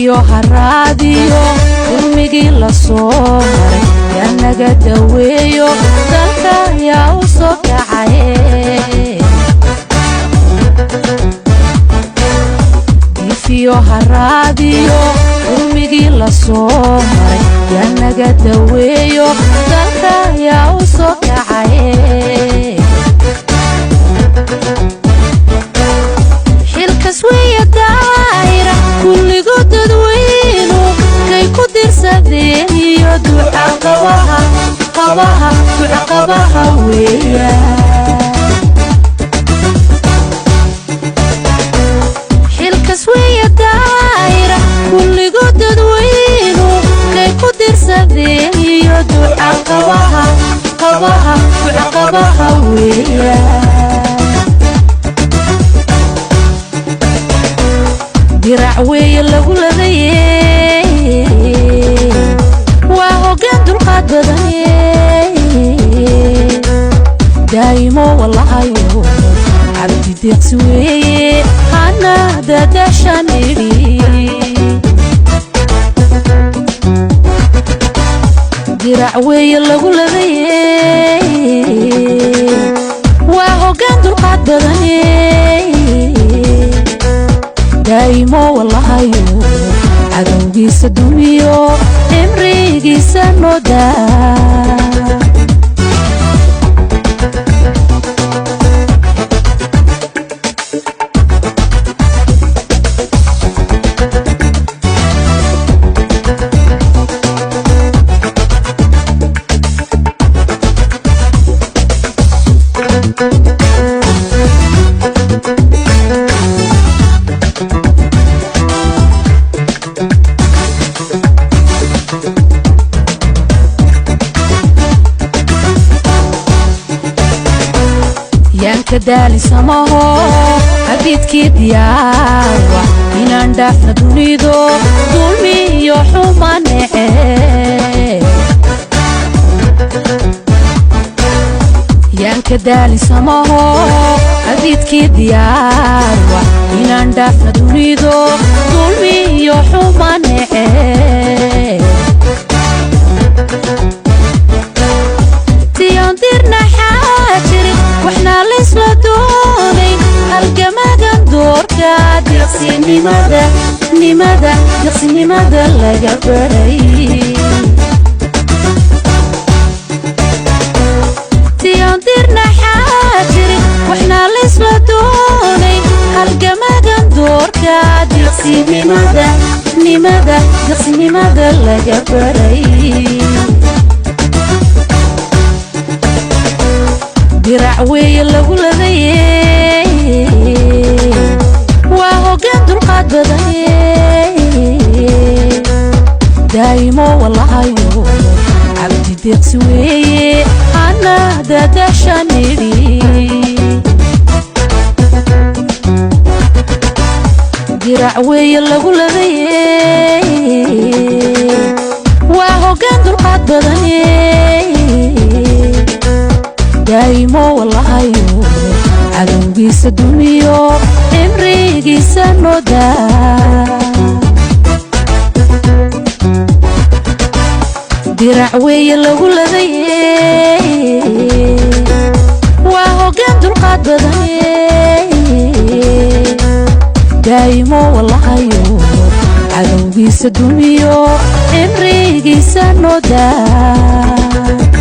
haraadiyo ilmigii la soo maray yaa naga daweeyo dalka yaa u soo kacay ifiyo haraadiyo ilmigii la soo maray yaa naga daweeyo dalka yaa u soo kacay xilkas weeye daayira kulligood dadweynu kay ku dirsadeen iyo duca qabaha weeya xilkas weeye daayira kulligood dadweynu kay ku dirsadeen iyo duca qabaha weeya dirac weeye lagu ladayey waa hoggaan dulqaad badan daa'imo wallahayo cabdi deeqsi weeye hana dadashan idhi dirac weeye lagu ladayey waa hoggaan dulqaad badan daa'imo wallahayo cadowgiisa dumiyo cimrigiisa noo daa كدالي سماهو حبيتكي دياروا إنان دافنا دونيدو دولمي يوحوما نحي يان كدالي سماهو حبيتكي دياروا إنان دافنا دونيدو دولمي يوحوما نحي تيان ديرنا حاجري وحنا لسلا دوني الجماجن دوركا ديقسي نماذا لقى بري تيان ديرنا حاجري وحنا لسلا دوني الجماجن دوركا ديقسي نماذا لقى بري dirac weeye lagu ladayey waa hoggaan dulqaad badan daa'imo wallahayo cabdi deeqsi weeye hana dadashan idhi dirac weeye lagu ladayey waa hoggaan dulqaad badan daa'imo wallahayo cadowgiisa dumiyo cimrigiisa noo daa dirac weeye lagu ladayey waa hoggaan dulqaad badan daa'imo wallahayo cadowgiisa dumiyo cimrigiisa noo daa